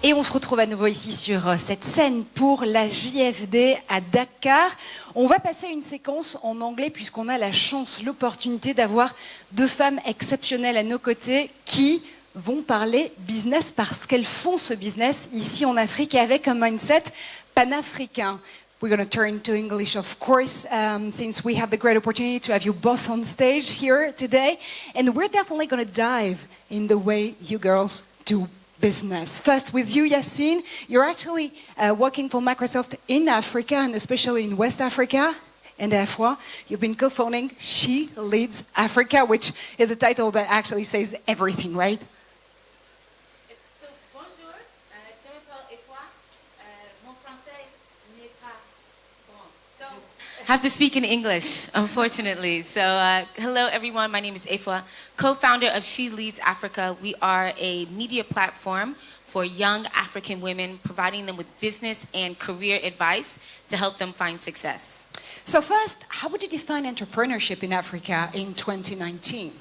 Et on se retrouve à nouveau ici sur cette scène pour la JFD à Dakar. On va passer à une séquence en anglais puisqu'on a la chance, l'opportunité d'avoir deux femmes exceptionnelles à nos côtés qui vont parler business parce qu'elles font ce business ici en Afrique et avec un mindset panafricain. We're going to turn to English, of course, since we have the great opportunity to have you both on stage here today. And we're definitely going to dive in the way you girls do business. First, with you, Yacine, you're actually working for Microsoft in Africa, and especially in West Africa. And Afua, you've been co-founding She Leads Africa, which is a title that actually says everything, right? So, bonjour, je m'appelle Afua. Mon français n'est pas bon. So, I have to speak in English, unfortunately. So, hello everyone, my name is Afua, co-founder of She Leads Africa. We are a media platform for young African women, providing them with business and career advice to help them find success. So first, how would you define entrepreneurship in Africa in 2019?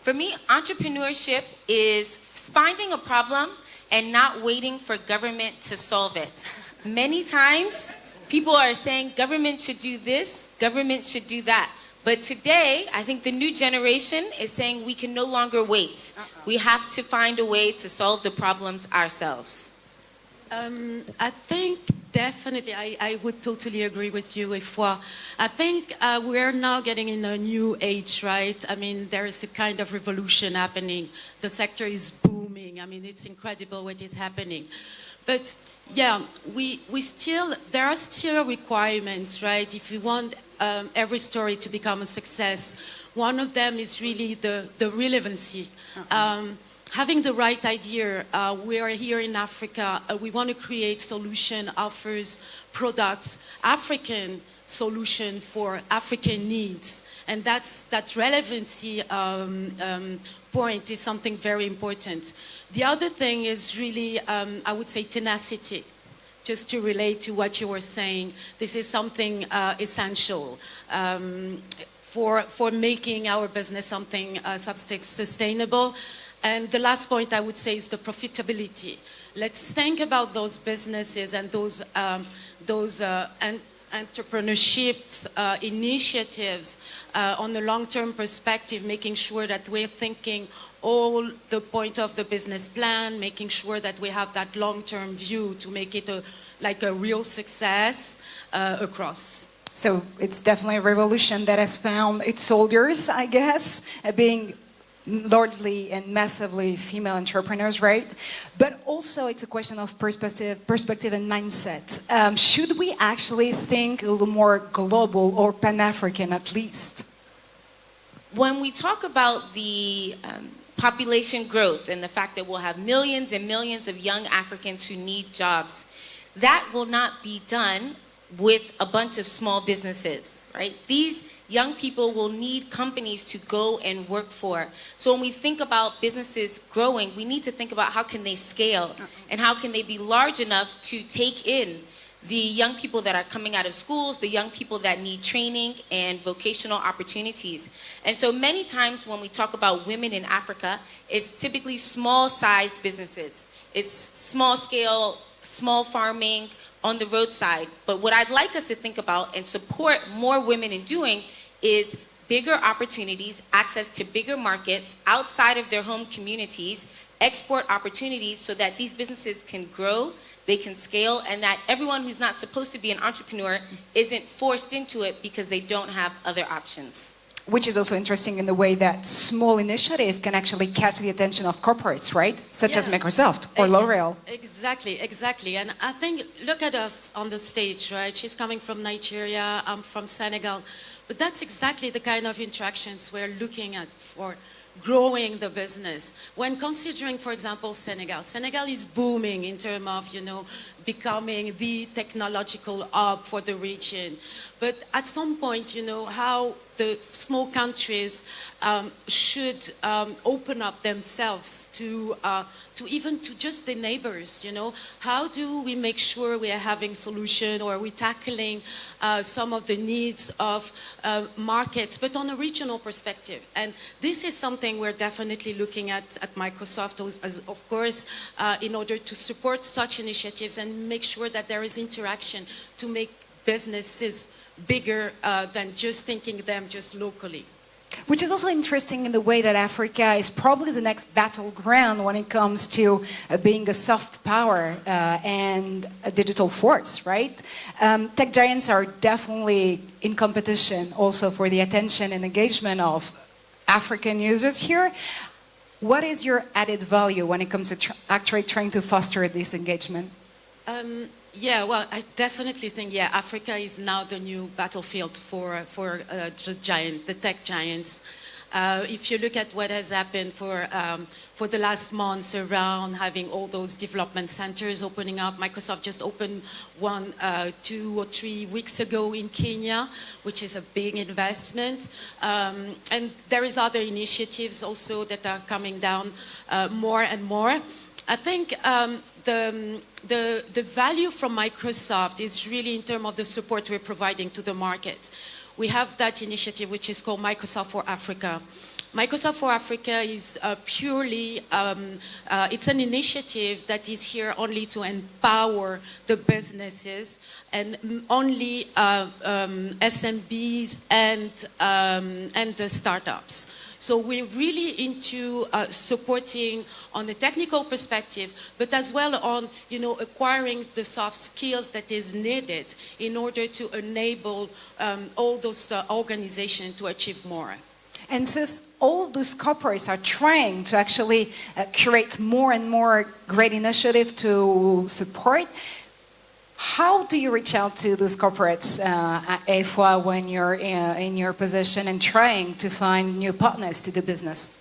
For me, entrepreneurship is finding a problem and not waiting for government to solve it. Many times, people are saying government should do this, government should do that. But today, I think the new generation is saying we can no longer wait. We have to find a way to solve the problems ourselves. I think definitely, I would totally agree with you, Afua. I think we're now getting in a new age, right? I mean, there is a kind of revolution happening. The sector is booming. I mean, it's incredible what is happening. But yeah, there are still requirements, right? If you want every story to become a success, one of them is really the relevancy. Having the right idea, we are here in Africa, we want to create solution, offers, products, African solution for African needs. And that relevancy point is something very important. The other thing is really, I would say, tenacity. Just to relate to what you were saying, this is something essential for making our business something sustainable. And the last point I would say is the profitability. Let's think about those businesses and those entrepreneurships initiatives on a long-term perspective, making sure that we're thinking all the point of the business plan, making sure that we have that long-term view to make it like a real success across. So it's definitely a revolution that has found its soldiers, I guess, being largely and massively female entrepreneurs, right? But also it's a question of perspective and mindset. Should we actually think a little more global or Pan-African at least? When we talk about the population growth and the fact that we'll have millions and millions of young Africans who need jobs, that will not be done with a bunch of small businesses, right? These young people will need companies to go and work for. So when we think about businesses growing, we need to think about how can they scale and how can they be large enough to take in the young people that are coming out of schools, the young people that need training and vocational opportunities. And so many times when we talk about women in Africa, it's typically small-sized businesses. It's small scale, small farming on the roadside. But what I'd like us to think about and support more women in doing is bigger opportunities, access to bigger markets outside of their home communities, export opportunities so that these businesses can grow, they can scale, and that everyone who's not supposed to be an entrepreneur isn't forced into it because they don't have other options. Which is also interesting in the way that small initiative can actually catch the attention of corporates, right? Such as Microsoft or L'Oreal. Exactly. And I think, look at us on the stage, right? She's coming from Nigeria, I'm from Senegal. But that's exactly the kind of interactions we're looking at for growing the business. When considering, for example, Senegal is booming in terms of, becoming the technological hub for the region. But at some point, how the small countries should open up themselves to even to just the neighbors, you know. How do we make sure we are having solution, or are we tackling some of the needs of markets, but on a regional perspective? And this is something we're definitely looking at Microsoft, as of course, in order to support such initiatives and make sure that there is interaction to make businesses bigger than just thinking them just locally. Which is also interesting in the way that Africa is probably the next battleground when it comes to being a soft power and a digital force, right? Tech giants are definitely in competition also for the attention and engagement of African users here. What is your added value when it comes to actually trying to foster this engagement? Yeah, well, I definitely think, Africa is now the new battlefield for the tech giants. If you look at what has happened for the last months around having all those development centers opening up, Microsoft just opened one 2 or 3 weeks ago in Kenya, which is a big investment. And there is other initiatives also that are coming down more and more. I think the value from Microsoft is really in terms of the support we're providing to the market. We have that initiative which is called Microsoft for Africa. Microsoft for Africa is purely, it's an initiative that is here only to empower the businesses and only SMBs and the startups. So we're really into supporting on the technical perspective, but as well on, you know, acquiring the soft skills that is needed in order to enable all those organizations to achieve more. And since all those corporates are trying to actually create more and more great initiatives to support, how do you reach out to those corporates at Afua when you're in your position and trying to find new partners to do business?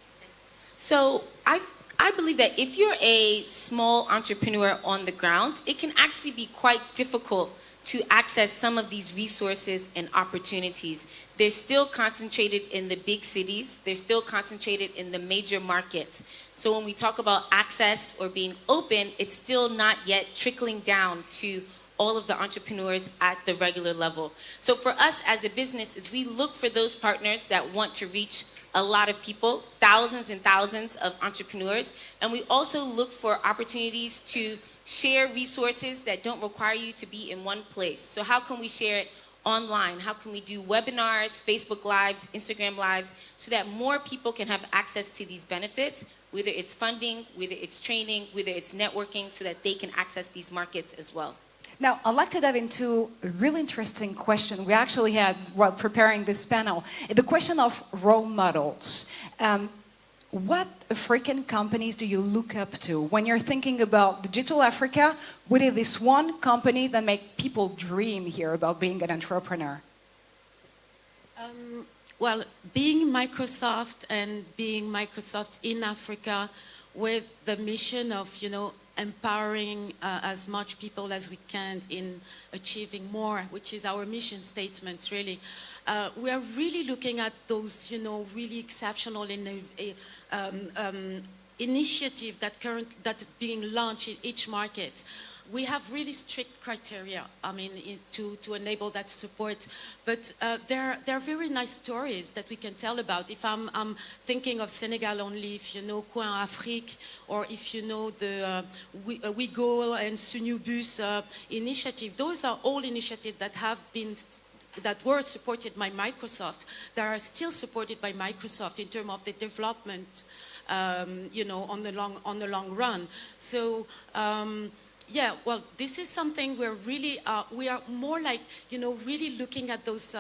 So I believe that if you're a small entrepreneur on the ground, it can actually be quite difficult to access some of these resources and opportunities. They're still concentrated in the big cities. They're still concentrated in the major markets. So when we talk about access or being open, it's still not yet trickling down to all of the entrepreneurs at the regular level. So for us as a business is we look for those partners that want to reach a lot of people, thousands and thousands of entrepreneurs. And we also look for opportunities to share resources that don't require you to be in one place. So how can we share it online? How can we do webinars, Facebook Lives, Instagram Lives, so that more people can have access to these benefits, whether it's funding, whether it's training, whether it's networking, so that they can access these markets as well. Now, I'd like to dive into a really interesting question we actually had while preparing this panel. The question of role models. What African companies do you look up to when you're thinking about digital Africa? What is this one company that makes people dream here about being an entrepreneur? Well, being Microsoft and being Microsoft in Africa with the mission of, you know, empowering as much people as we can in achieving more, which is our mission statement, really. We are really looking at those, you know, really exceptional initiatives that being launched in each market. We have really strict criteria, I mean, to enable that support. But there are very nice stories that we can tell about. If I'm thinking of Senegal only, if you know Coin Afrique, or if you know the We Go and Sunubus initiative, those are all initiatives that were supported by Microsoft, that are still supported by Microsoft in terms of the development, you know, on the long run. So. Yeah, well, this is something we're really, we are more like, you know, really looking at those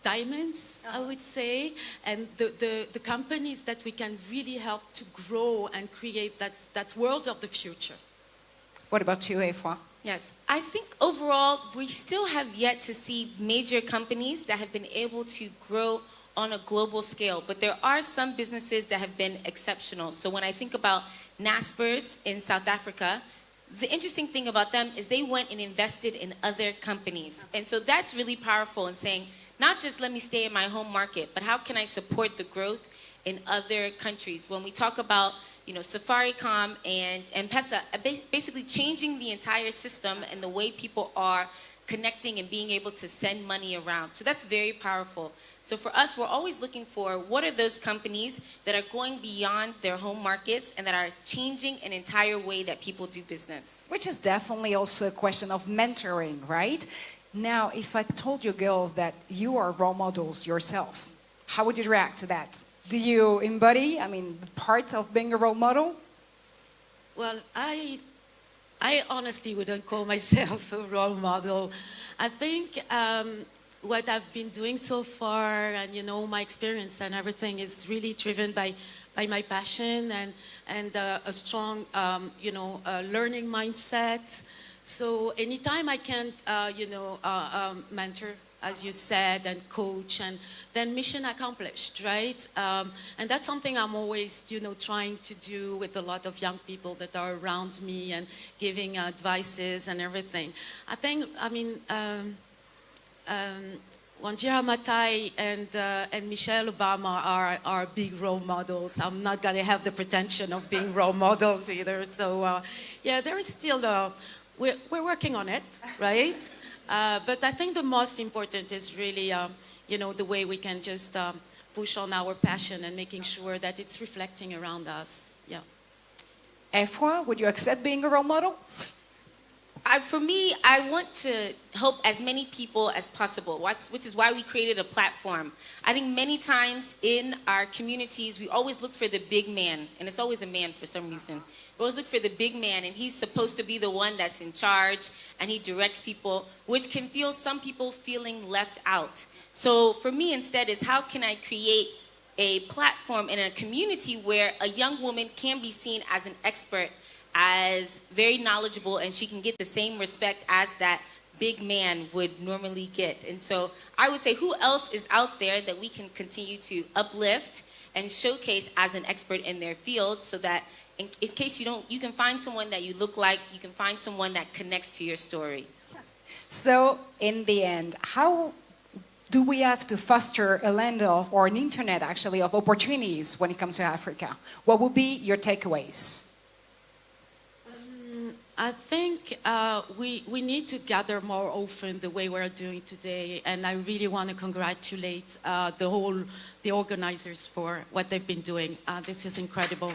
diamonds, I would say, and the companies that we can really help to grow and create that world of the future. What about you, Afua? Yes, I think overall we still have yet to see major companies that have been able to grow on a global scale, but there are some businesses that have been exceptional. So when I think about Naspers in South Africa, the interesting thing about them is they went and invested in other companies. And so that's really powerful in saying, not just let me stay in my home market, but how can I support the growth in other countries? When we talk about, Safaricom and M-Pesa, basically changing the entire system and the way people are connecting and being able to send money around. So that's very powerful. So for us, we're always looking for what are those companies that are going beyond their home markets and that are changing an entire way that people do business. Which is definitely also a question of mentoring, right? Now, if I told you girls that you are role models yourself, how would you react to that? Do you embody, the part of being a role model? Well, I honestly wouldn't call myself a role model. I think what I've been doing so far and, my experience and everything is really driven by my passion and a strong, learning mindset. So anytime I can, mentor, as you said, and coach, and then mission accomplished, right? And that's something I'm always, trying to do with a lot of young people that are around me and giving advices and everything. I think, Wanjira Matai and Michelle Obama are big role models. I'm not going to have the pretension of being role models either. So, there is still, we're working on it, right? But I think the most important is really, the way we can just push on our passion and making sure that it's reflecting around us. Yeah. Afua, would you accept being a role model? For me, I want to help as many people as possible, which is why we created a platform. I think many times in our communities, we always look for the big man, and it's always a man for some reason. We always look for the big man, and he's supposed to be the one that's in charge, and he directs people, which can feel some people feeling left out. So for me, instead, is how can I create a platform in a community where a young woman can be seen as an expert, as very knowledgeable, and she can get the same respect as that big man would normally get. And so I would say, who else is out there that we can continue to uplift and showcase as an expert in their field, so that in case you can find someone that you look like, you can find someone that connects to your story. So in the end, how do we have to foster a land of, or an internet actually, of opportunities when it comes to Africa? What would be your takeaways? I think we need to gather more often the way we're doing today, and I really want to congratulate the organizers for what they've been doing. This is incredible.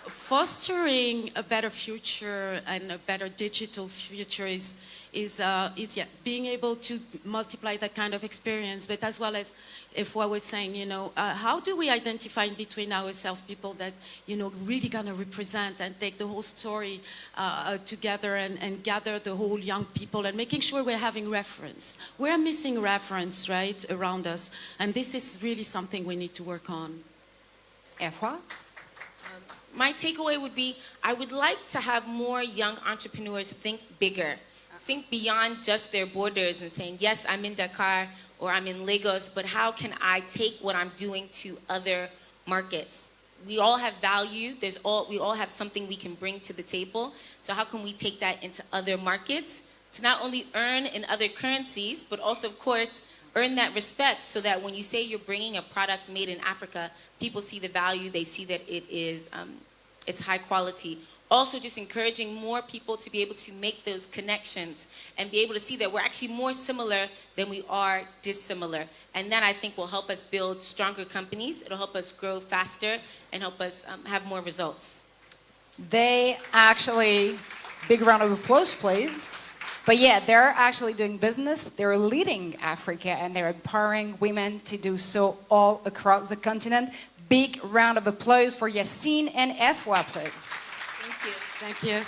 Fostering a better future and a better digital future is being able to multiply that kind of experience, but as well as, if what we're saying, how do we identify between ourselves people that, really gonna represent and take the whole story together and gather the whole young people and making sure we're having reference. We're missing reference, right, around us, and this is really something we need to work on. Afua? My takeaway would be, I would like to have more young entrepreneurs think bigger, think beyond just their borders and saying, yes, I'm in Dakar or I'm in Lagos, but how can I take what I'm doing to other markets? We all have value. We all have something we can bring to the table. So how can we take that into other markets to not only earn in other currencies, but also, of course, earn that respect, so that when you say you're bringing a product made in Africa, people see the value, they see that it is it's high quality. Also just encouraging more people to be able to make those connections and be able to see that we're actually more similar than we are dissimilar. And that, I think, will help us build stronger companies. It'll help us grow faster and help us have more results. They actually, big round of applause, please. But yeah, they're actually doing business. They're leading Africa, and they're empowering women to do so all across the continent. Big round of applause for Yacine and Afua, please. Thank you. Thank you.